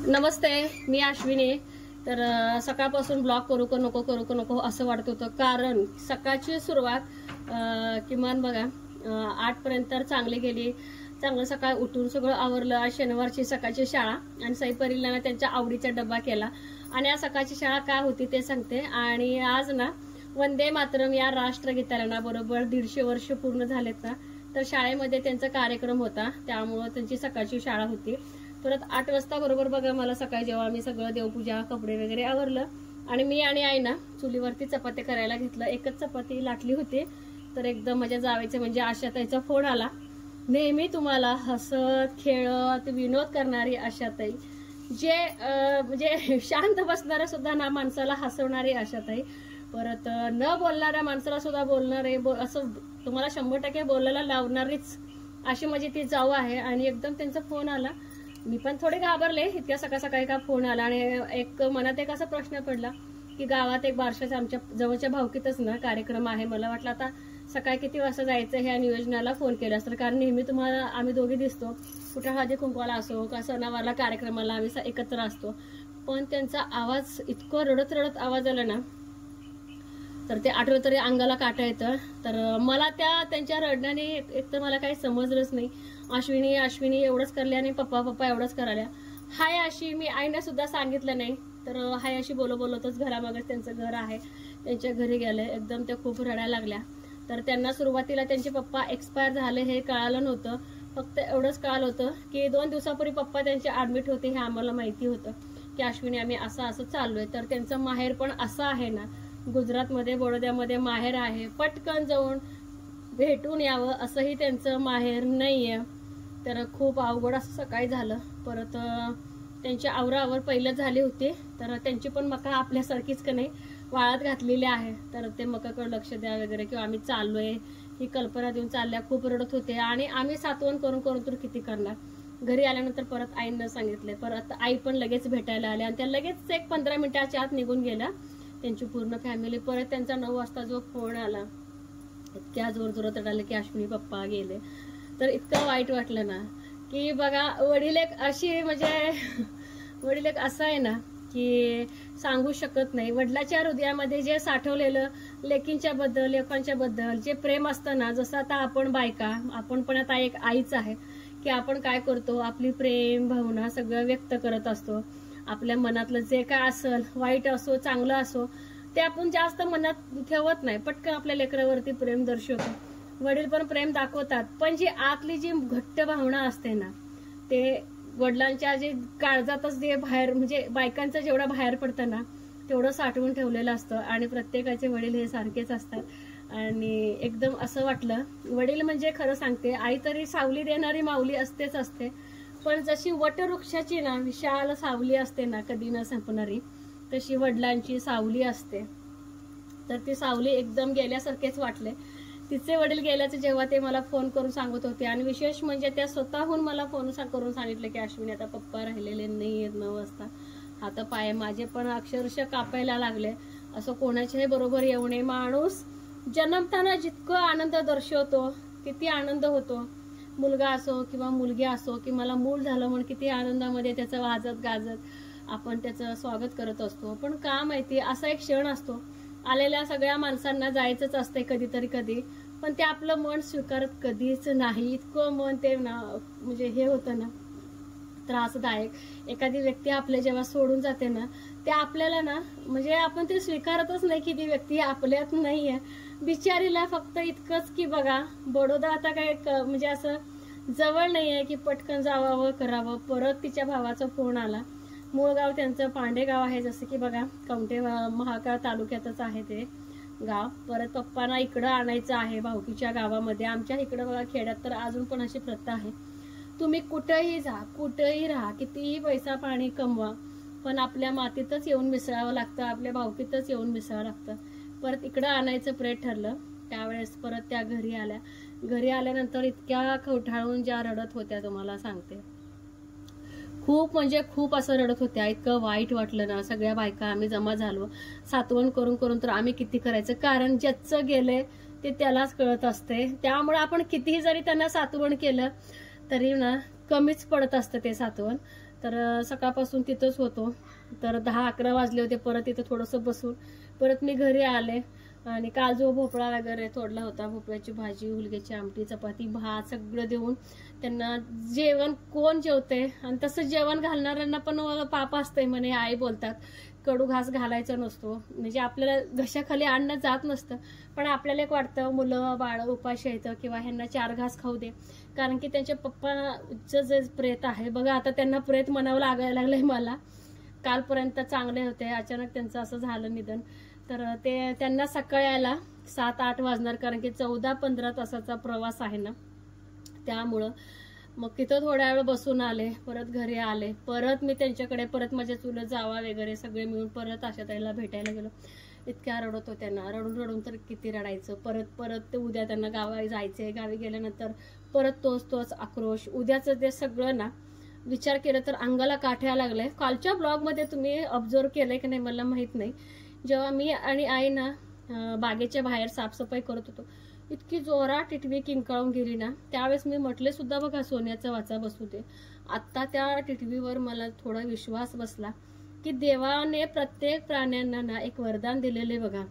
नमस्ते, मी अश्विनी। तर सकाळपासून ब्लॉग करू का नको असं वाटत होतं, कारण सकाळची सुरुवात किमान बघा 8 पर्यंत तर चांगली गेली। चांगलं सकाळ उठून सगळं आवरलं। आज शनिवारची सकाळची शाळा आणि सईपरीला त्यांच्या आवडीचा डब्बा केला। आणि आज सकाळची शाळा काय होती ते सांगते। आणि आज ना वंदे मातरम या राष्ट्रगीताला ना बरोबर 150 वर्ष पूर्ण झालेत ना, तर शाळेमध्ये त्यांचा कार्यक्रम होता, त्यामुळे त्यांची सकाळची शाळा होती। परत 8 वाजता बरोबर बघा मला सकाळी जेव्हा आम्ही सगळं देवपूजा कपडे वगैरे आवरलं आणि मी आणि आई ना चुलीवरती चपाती करायला घेतलं। एकच चपाती लाटली होती, तर एकदम माझ्या जावेचे म्हणजे आशाताईचा फोन आला। नेहमी तुम्हाला हसत खेळत विनोद करणारी आशाताई, जे म्हणजे शांत बसणाऱ्या सुद्धा ना माणसाला हसवणारी आशाताई, परत न बोलणाऱ्या माणसाला सुद्धा बोलणारे असं तुम्हाला 100% बोलायला लावणारीच अशी माझी ती जाऊ आहे। आणि एकदम त्यांचा फोन आला, मी पण थोडे घाबरले, इतक्या सकाळ सकाळी का फोन आला। आणि एक मनात एक असा प्रश्न पडला की गावात एक बारशाचा आमच्या जवळच्या भावकीतच ना कार्यक्रम आहे। मला वाटलं आता सकाळी किती वाजता जायचं ह्या नियोजनाला फोन केला असतं, कारण नेहमी तुम्हाला आम्ही दोघे दिसतो, कुठे हळदी कुंकवाला असो का सणावारला कार्यक्रमाला आम्ही एकत्र असतो। पण त्यांचा आवाज इतकं रडत रडत आवाज आला ना, तर ते आठवलं तरी अंगाला काटा येतं। तर मला त्यांच्या रडण्याने एक तर मला काही समजलंच नाही। अश्विनी अश्विनी एवढंच करले आणि पप्पा पप्पा एवढंच करायला। हाय अशी मी आईने सुद्धा सांगितलं नाही, तर हाय अशी बोलतच घरामागच त्यांचं घर आहे, त्यांच्या घरी गेले। एकदम त्या खूप रडायला लागल्या। तर त्यांना सुरुवातीला त्यांचे पप्पा एक्सपायर झाले हे कळालं नव्हतं, फक्त एवढंच कळालं होतं की 2 दिवसापूर्वी पप्पा त्यांचे ऍडमिट होते हे आम्हाला माहिती होतं की अश्विनी आम्ही असं चाललोय। तर त्यांचं माहेर पण असं आहे ना, गुजरातमध्ये बडोद्यामध्ये माहेर आहे, पटकन जाऊन भेटून यावं असंही त्यांचं माहेर नाहीये। तर खूप अवघड असं सकाळी झालं। परत त्यांची आवरावर पहिलं झाली होती, तर त्यांची पण मका आपल्यासारखीच का नाही वाळत घातलेली आहे। तर ते मकाकडे लक्ष द्या वगैरे किंवा आम्ही चाललोय ही कल्पना देऊन चालल्या। खूप रडत होते आणि आम्ही सातवण करून तर किती करणार। घरी आल्यानंतर परत आईंना सांगितले, परत आई पण लगेच भेटायला आल्या आणि त्या लगेच एक 15 मिनिटाच्या आत निघून गेल्या त्यांची पूर्ण फॅमिली। परत त्यांचा 9 वाजता जो फोन आला, इतक्या जोरात रडाले की अश्विनी पप्पा गेले। तर इतकं वाईट वाटलं ना की बघा वडील एक अशी म्हणजे वडील एक असं आहे ना की सांगू शकत नाही। वडिलाच्या हृदयामध्ये जे साठवलेलं लेकींच्या बद्दल लेकांच्या बद्दल जे प्रेम असतं ना, जसं आता आपण बायका आपण पण आता एक आईच आहे की आपण काय करतो, आपली प्रेम भावना सगळं व्यक्त करत असतो। आपल्या मनातलं जे काय असेल, वाईट असो चांगलं असो, ते आपण जास्त मनात ठेवत नाही, पटकन आपल्या लेकरावरती प्रेम दर्शवतो। वडील पण प्रेम दाखवतात, पण जी आतली जी घट्ट भावना असते ना, ते वडिलांच्या जे काळजातच जे बाहेर म्हणजे बायकांचं जेवढं बाहेर पडतं ना तेवढं साठवून ठेवलेलं असतं। आणि प्रत्येकाचे वडील हे सारखेच असतात। आणि एकदम असं वाटलं, वडील म्हणजे खरं सांगते आई तरी सावली देणारी माऊली असते, पण जशी वटवृक्षाची ना विशाल सावली असते ना कधी न संपणारी, तशी वडिलांची सावली असते। तर ती सावली एकदम गेल्यासारखेच वाटले। तिचे वडील गेल्याचे जेव्हा ते मला फोन करून सांगत होते, आणि विशेष म्हणजे त्या स्वतःहून मला फोन करून सांगितलं की अश्विनी आता पप्पा राहिलेले नाहीयेत 9 वाजता। हात पाय माझे पण अक्षरशः कापायला लागले। असं कोणाच्याही बरोबर येऊ नये। माणूस जन्मताना जितकं आनंद दर्शवतो किती आनंद होतो, मुलगा असो किंवा मुलगी असो, की मला मूल झालं म्हणून किती आनंदामध्ये त्याचं वाजत गाजत आपण त्याचं स्वागत करत असतो। पण का माहिती असा एक क्षण असतो, आलेल्या सगळ्या माणसांना जायचंच असते कधी, पण ते आपलं मन स्वीकारत कधीच नाही। इतकं मन ते ना म्हणजे हे होतं ना त्रासदायक। एखादी व्यक्ती आपल्या जेव्हा सोडून जाते ना, ते आपल्याला ना म्हणजे आपण ते स्वीकारतच नाही की ती व्यक्ती आपल्यात नाहीये। बिचारीला फक्त इतकंच की बघा बडोदा आता काय म्हणजे असं जवळ नाहीये की पटकन जावावं करावं। परत तिच्या भावाचा फोन आला, मूळ गाव त्यांचं पांडेगाव आहे, जसं की बघा कवठे महाकाळ तालुक्यातच आहे ते गाव। परत पप्पांना इकडं आणायचं आहे भाऊकीच्या गावामध्ये। आमच्या इकडं बघा खेड्यात तर अजून पण अशी प्रथा आहे, तुम्ही कुठेही जा कुठेही राहा कितीही पैसा पाणी कमवा, पण आपल्या मातीतच येऊन मिसळावं लागतं, आपल्या भाऊकीतच येऊन मिसळावं लागतं। परत इकडं आणायचं प्रेत ठरलं, त्यावेळेस परत त्या घरी आल्या। घरी आल्यानंतर इतक्या कवठाळून ज्या रडत होत्या तुम्हाला सांगते, खूप म्हणजे खूप असं रडत होत्या। इतकं वाईट वाटलं ना, सगळ्या बायका आम्ही जमा झालो। सातवण करून तर आम्ही किती करायचं, कारण ज्याचं गेलंय ते त्यालाच कळत असते। त्यामुळे आपण कितीही जरी त्यांना सातवण केलं तरी ना कमीच पडत असतं ते सातवण। तर सकाळपासून तिथंच होतो. तर 10-11 वाजले होते. परत इथं थोडंसं बसून परत मी घरी आले आणि काल जो भोपळा वगैरे तोडला होता, भोपळ्याची भाजी, हुलग्याची आमटी, चपाती, भात सगळं देऊन त्यांना जेवण कोण जेवते. आणि तसं जेवण घालणाऱ्यांना पण पाप असतंय म्हणे, आई बोलतात कडू घास घालायचा नसतो. म्हणजे आपल्याला घशाखाली अन्न जात नसतं, पण आपल्याला एक वाटतं मुलं बाळ उपाशी येतं किंवा ह्यांना 4 घास खाऊ दे. कारण की त्यांच्या पप्पाचं जे प्रेत आहे बघा, आता त्यांना प्रेत म्हणावं लागायला लागलंय मला. कालपर्यंत चांगले होते, अचानक त्यांचं असं झालं निधन. तर ते त्यांना सकाळी यायला 7-8 वाजणार, कारण की 14-15 तासाचा प्रवास आहे ना, त्यामुळं मग तिथं थोड्या वेळ बसून आले. परत घरी आले. परत मी त्यांच्याकडे परत माझ्या चुलत जावा वगैरे सगळे मिळून परत आशाताईला भेटायला गेलो. इतक्या रडत होत्या ना, रडून रडून तर किती रडायचं. परत ते उद्या त्यांना गावी जायचंय. गावी गेल्यानंतर परत तोच आक्रोश. उद्याचं ते सगळं ना विचार केलं तर अंगाला काठ्या लागलाय. कालच्या ब्लॉगमध्ये तुम्ही ऑब्झर्व केलंय की नाही मला माहित नाही, जेव्हा मी आणि आई ना बागेच्या बाहेर साफसफाई करत होतो, इतकी जोरात टिटवी किंकाळून गेली ना, त्यावेळेस मी म्हटले सुद्धा बघा सोन्याचा वाचा बसू दे. आता त्या टिटवीवर मला थोडा विश्वास बसला की देवाने प्रत्येक प्राण्यांना ना एक वरदान दिलेले बघा.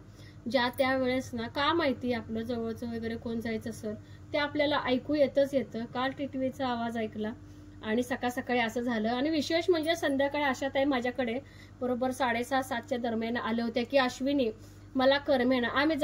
ज्या त्यावेळेस ना का माहिती आपलं जवळचं वगैरे कोण जायचं असेल ते आपल्याला ऐकू येतं. काल टिटवीचा आवाज ऐकला आणि सकाळी असं झालं. आणि विशेष म्हणजे संध्याकाळी आशाताई माझ्याकडे बरोबर 6:30-7च्या दरम्यान आल्या होत्या की अश्विनी मला करमेना, आम्ही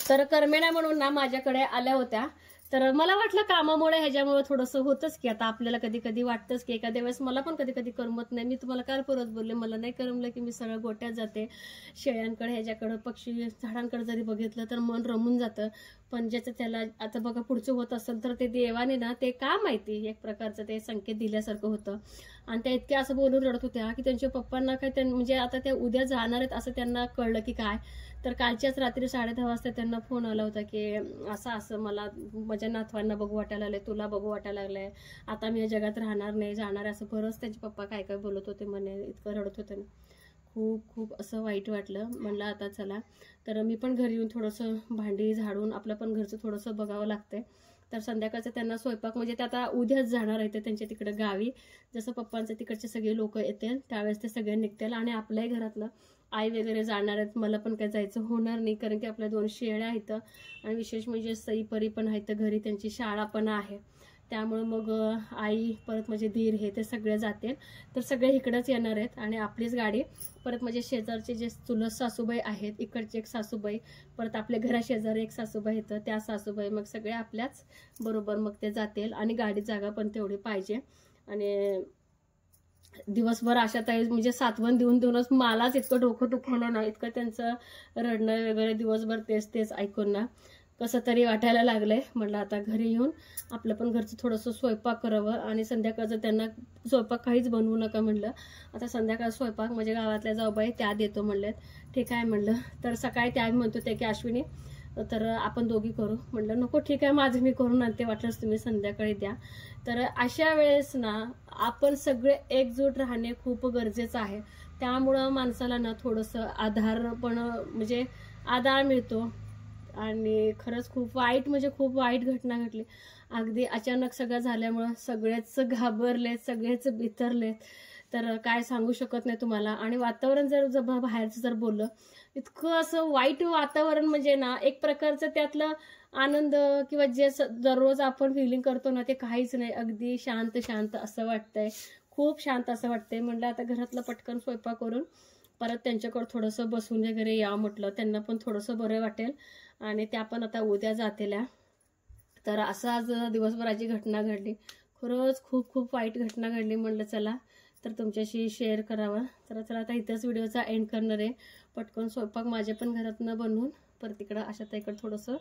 तर करमेना म्हणून ना माझ्याकडे आल्या होत्या. तर मला वाटलं कामामुळे ह्याच्यामुळे थोडंसं होतंच की आता आपल्याला कधी कधी वाटतंच की एखाद्या वेळेस मला पण कधी कधी करमत नाही. मी तुम्हाला काल परत बोलले, मला नाही करमलं की मी सरळ गोट्यात जाते, शेळ्यांकडे ह्याच्याकडे पक्षी झाडांकडे जरी बघितलं तर मन रमून जातं. पण ज्याचं त्याला आता बघा पुढचं होत असेल तर ते देवाने ना ते का माहिती एक प्रकारचं ते संकेत दिल्यासारखं होतं. आणि त्या इतक्या असं बोलून रडत होत्या की त्यांच्या पप्पांना काय म्हणजे आता ते उद्या जाणार आहेत असं त्यांना कळलं की काय. तर कालच्याच रात्री 10:30 वाजता त्यांना फोन आला होता की असं मला माझ्या नातवांना बघू वाटायला लागलंय, तुला बघू वाटायला लागलंय, आता मी या जगात राहणार नाही, जाणार. असं बरंच त्यांचे पप्पा काय काय बोलत होते म्हणे, इतकं रडत होते ना. खूप असं वाईट वाटलं. म्हणलं आता चला, तर मी पण घरी येऊन थोडंसं भांडी झाडून आपलं पण घरचं थोडंसं बघावं लागतंय. तर संध्याकाळचं त्यांना स्वयंपाक म्हणजे ते आता उद्याच जाणार आहे त्यांच्या तिकडे गावी. जसं पप्पांचे तिकडचे सगळे लोक येतील त्यावेळेस ते सगळे निघतील आणि आपल्याही घरातलं आई वगैरे जाणार आहेत. मला पण काय जायचं होणार नाही कारण की आपल्या 2 शेळ्या आहेत आणि विशेष म्हणजे सई परी पण आहेत घरी, त्यांची शाळा पण आहे. त्यामुळे मग आई परत म्हणजे धीर हे ते सगळे जातील. तर सगळे इकडेच येणार आहेत आणि आपलीच गाडी परत म्हणजे शेजारचे जे चुलत सासूबाई आहेत, इकडचे एक सासूबाई, परत आपल्या घरा शेजारी एक सासूबाई येतं, त्या सासूबाई, मग सगळे आपल्याच बरोबर मग ते जातील. आणि गाडीत जागा पण तेवढी पाहिजे. आणि दिवसभर आशाताई म्हणजे सातवण देऊनच मलाच इतकं डोकं दुखवलं ना, इतकं त्यांचं रडणं वगैरे दिवसभर तेच ऐकून ना कसं तरी वाटायला लागलंय. म्हटलं आता घरी येऊन आपलं पण घरचं थोडंसं स्वयंपाक करावं आणि संध्याकाळचं त्यांना स्वयंपाक काहीच बनवू नका म्हणलं. आता संध्याकाळ स्वयंपाक म्हणजे गावातल्या जाऊबाई त्या देतो म्हणलेत. ठीक आहे म्हणलं. तर सकाळी त्या म्हणतो ते की अश्विनी तर आपण दोघी करू. म्हणलं नको ठीक आहे, माझं मी करून आणते, वाटलंच तुम्ही संध्याकाळी द्या. तर अशा वेळेस ना आपण सगळे एकजूट राहणे खूप गरजेचं आहे. त्यामुळं माणसाला ना थोडंसं आधार पण म्हणजे आधार मिळतो. आणि खरंच खूप वाईट घटना घडली. अगदी अचानक सगळं झाल्यामुळं सगळेच घाबरलेत, सगळेच बिथरलेत. तर काय सांगू शकत नाही तुम्हाला. आणि वातावरण जर बाहेरचं जर बोललं, इतकं असं वाईट वातावरण म्हणजे ना एक प्रकारचं त्यातलं आनंद किंवा जे दररोज आपण फिलिंग करतो ना ते काहीच नाही. अगदी शांत असं वाटतंय, खूप शांत असं वाटतंय. म्हणलं आता घरातलं पटकन स्वयंपाक करून परत त्यांच्याकडे थोडंसं बसून वगैरे या म्हटलं, त्यांना पण थोडंसं बरं वाटेल. आणि त्या पण आता उद्या जातेल्या. तर असं आज दिवसभराची घटना घडली. खरंच खूप वाईट घटना घडली. म्हणलं चला तर तुमच्याशी शेअर करावं. तर चला आता इथंच व्हिडिओचा एंड करणार आहे. पटकन स्वयंपाक माझ्या पण घरातनं बनवून परत तिकडं आशाताईकडे थोडंसं